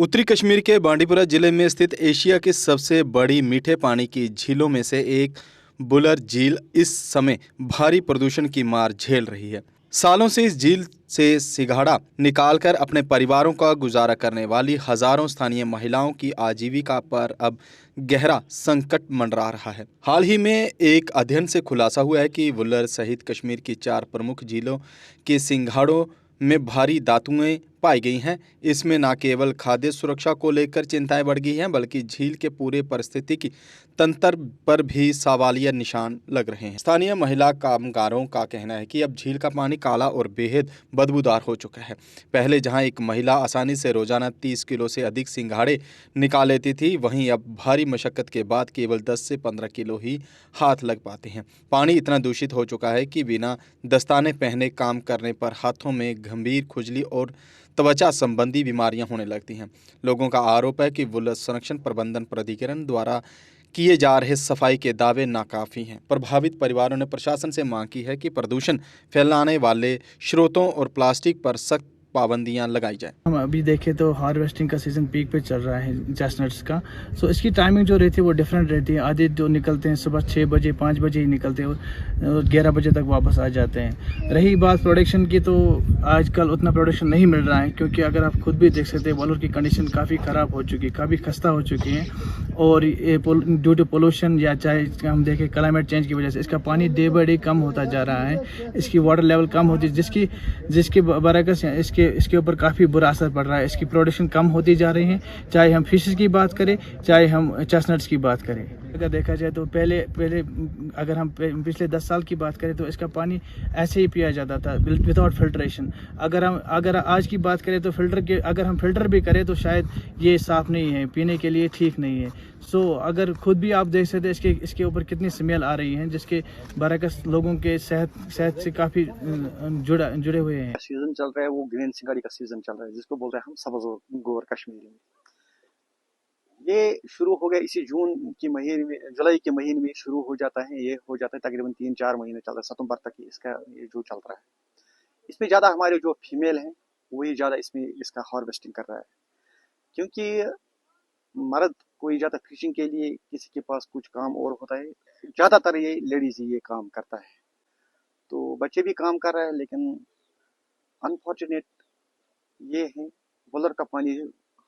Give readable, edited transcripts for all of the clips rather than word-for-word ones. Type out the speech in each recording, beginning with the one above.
उत्तरी कश्मीर के बांडीपुरा जिले में स्थित एशिया की सबसे बड़ी मीठे पानी की झीलों में से एक बुलर झील इस समय भारी प्रदूषण की मार झेल रही है। सालों से इस झील से सिंघाड़ा निकालकर अपने परिवारों का गुजारा करने वाली हजारों स्थानीय महिलाओं की आजीविका पर अब गहरा संकट मंडरा रहा है। हाल ही में एक अध्ययन से खुलासा हुआ है कि वुलर सहित कश्मीर की 4 प्रमुख झीलों के सिंघाड़ों में भारी धातुएं पाई गई हैं। इसमें न केवल खाद्य सुरक्षा को लेकर चिंताएं बढ़ गई हैं, बल्कि झील के पूरे पारिस्थितिकी तंत्र पर भी सवालिया निशान लग रहे हैं। स्थानीय महिला कामगारों का कहना है कि अब झील का पानी काला और बेहद बदबूदार हो चुका है। पहले जहां एक महिला आसानी से रोजाना 30 किलो से अधिक सिंघाड़े निकाल लेती थी, वहीं अब भारी मशक्कत के बाद केवल 10 से 15 किलो ही हाथ लग पाते हैं। पानी इतना दूषित हो चुका है कि बिना दस्ताने पहने काम करने पर हाथों में गंभीर खुजली और त्वचा संबंधी बीमारियां होने लगती हैं। लोगों का आरोप है कि वुलर संरक्षण प्रबंधन प्राधिकरण द्वारा किए जा रहे सफाई के दावे नाकाफी हैं। प्रभावित परिवारों ने प्रशासन से मांग की है कि प्रदूषण फैलाने वाले स्रोतों और प्लास्टिक पर सख्त पाबंदियां लगाई जाए। हम अभी देखें तो हार्वेस्टिंग का सीज़न पीक पे चल रहा है चेस्टनट्स का। सो इसकी टाइमिंग जो रहती है वो डिफरेंट रहती है। आधे जो निकलते हैं सुबह 6 बजे 5 बजे ही निकलते हैं और 11 बजे तक वापस आ जाते हैं। रही बात प्रोडक्शन की, तो आजकल उतना प्रोडक्शन नहीं मिल रहा है, क्योंकि अगर आप खुद भी देख सकते हैं वॉलर की कंडीशन काफ़ी ख़राब हो चुकी है, काफ़ी खस्ता हो चुकी है। और ये ड्यू टू पोल्यूशन या चाहे हम देखें क्लाइमेट चेंज की वजह से इसका पानी डे बाई डे कम होता जा रहा है। इसकी वाटर लेवल कम होती है, जिसकी बरकस इसके ऊपर काफ़ी बुरा असर पड़ रहा है। इसकी प्रोडक्शन कम होती जा रही है, चाहे हम फिशेस की बात करें चाहे हम चेस्टनट्स की बात करें। अगर देखा जाए तो पहले अगर हम पिछले 10 साल की बात करें तो इसका पानी ऐसे ही पिया जाता था विदाउट फिल्ट्रेशन। अगर आज की बात करें तो अगर हम फिल्टर भी करें तो शायद ये साफ़ नहीं है, पीने के लिए ठीक नहीं है। सो अगर खुद भी आप देख सकते हैं इसके ऊपर कितनी स्मेल आ रही है, जिसके बरकस लोगों के सेहत से काफ़ी जुड़े हुए हैं। सीजन चल रहा है वो ग्रीन सिंगाड़ी का सीजन चल रहा है, जिसको बोलते हैं हम सब्ज़ गोर कश्मीरी में। ये शुरू हो गया इसी जून की महीने में, जुलाई के महीने में शुरू हो जाता है। ये हो जाता है तकरीबन 3-4 महीने चल रहा है, सितंबर तक इसका ये जो चल रहा है। इसमें ज़्यादा हमारे जो फीमेल हैं वही ज़्यादा इसमें इसका हार्वेस्टिंग कर रहा है, क्योंकि मर्द कोई ज़्यादा फिशिंग के लिए किसी के पास कुछ काम और होता है, ज़्यादातर ये लेडीज़ ही ये काम करता है। तो बच्चे भी काम कर रहे हैं, लेकिन अनफॉर्चुनेट ये है वुलर का पानी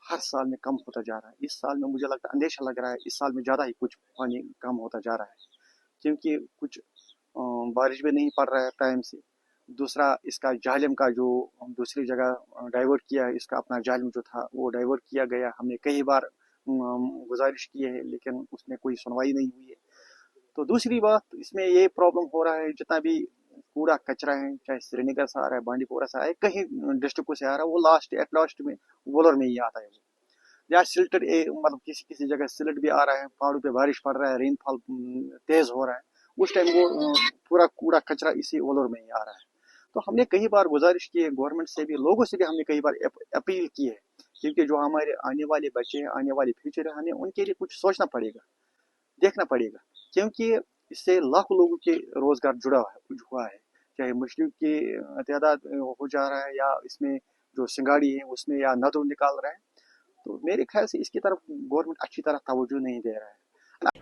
हर साल में कम होता जा रहा है। इस साल में मुझे लगता है, अंदेशा लग रहा है इस साल में ज़्यादा ही कुछ पानी कम होता जा रहा है, क्योंकि कुछ बारिश भी नहीं पड़ रहा है टाइम से। दूसरा, इसका जाहलिम का जो दूसरी जगह डाइवर्ट किया है, इसका अपना जाहलिम जो था वो डाइवर्ट किया गया। हमने कई बार गुजारिश की है, लेकिन उसमें कोई सुनवाई नहीं हुई है। तो दूसरी बात, इसमें ये प्रॉब्लम हो रहा है, जितना भी कूड़ा कचरा है, चाहे श्रीनगर से आ रहा है, बांडीपोरा से आ रहा है, कहीं डिस्ट्रिक्टों से आ रहा है, वो एट लास्ट में वुलर में ही आता है। या सिल्टेड मतलब किसी जगह सिल्ट भी आ रहा है, पहाड़ों पे बारिश पड़ रहा है, रेनफॉल तेज हो रहा है, उस टाइम वो पूरा कूड़ा कचरा इसी वुलर में ही आ रहा है। तो हमने कई बार गुजारिश की है गवर्नमेंट से भी, लोगों से भी हमने कई बार अपील की है, क्योंकि जो हमारे आने वाले बच्चे हैं, आने वाले फ्यूचर है, हमें उनके लिए कुछ सोचना पड़ेगा, देखना पड़ेगा, क्योंकि इससे लाखों लोगों के रोजगार जुड़ा हुआ है। चाहे मछली की तादाद हो जा रहा है, या इसमें जो सिंगाड़ी है उसमें या नदर निकाल रहा है। तो मेरे ख्याल से इसकी तरफ गवर्नमेंट अच्छी तरह तवज्जो नहीं दे रहा है।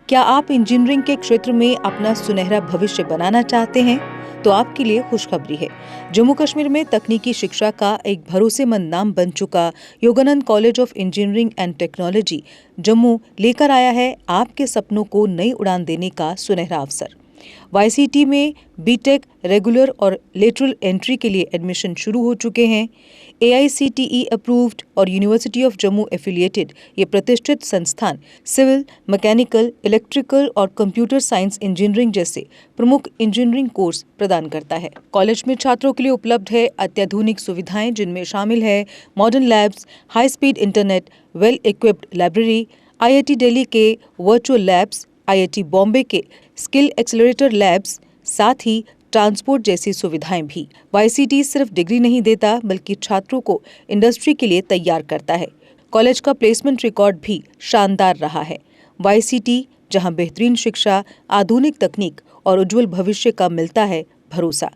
क्या आप इंजीनियरिंग के क्षेत्र में अपना सुनहरा भविष्य बनाना चाहते हैं? तो आपके लिए खुशखबरी है। जम्मू कश्मीर में तकनीकी शिक्षा का एक भरोसेमंद नाम बन चुका Yogananda college of engineering and technology Jammu लेकर आया है आपके सपनों को नई उड़ान देने का सुनहरा अवसर। YCT में बीटेक रेगुलर और लेटरल एंट्री के लिए एडमिशन शुरू हो चुके हैं। AICTE अप्रूव्ड और यूनिवर्सिटी ऑफ जम्मू एफिलिएटेड ये प्रतिष्ठित संस्थान सिविल, मैकेनिकल, इलेक्ट्रिकल और कंप्यूटर साइंस इंजीनियरिंग जैसे प्रमुख इंजीनियरिंग कोर्स प्रदान करता है। कॉलेज में छात्रों के लिए उपलब्ध है अत्याधुनिक सुविधाएं, जिनमें शामिल है modern labs, high speed internet, well equipped library, IIT Delhi के वर्चुअल लैब्स, IIT बॉम्बे के स्किल एक्सेलरेटर लैब्स, साथ ही ट्रांसपोर्ट जैसी सुविधाएं भी। YCT सिर्फ डिग्री नहीं देता, बल्कि छात्रों को इंडस्ट्री के लिए तैयार करता है। कॉलेज का प्लेसमेंट रिकॉर्ड भी शानदार रहा है। YCT, जहां बेहतरीन शिक्षा, आधुनिक तकनीक और उज्जवल भविष्य का मिलता है भरोसा।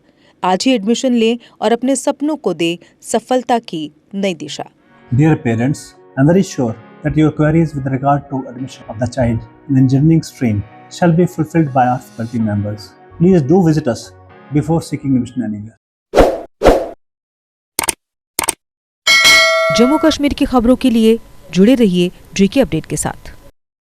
आज ही एडमिशन लें और अपने सपनों को दे सफलता की नई दिशा। Dear parents, I'm very sure that your queries with regard to admission of the child in engineering stream shall be fulfilled by our faculty members. Please do visit us before seeking admission anywhere. Jammu Kashmir की खबरों के लिए जुड़े रहिए GK update के साथ।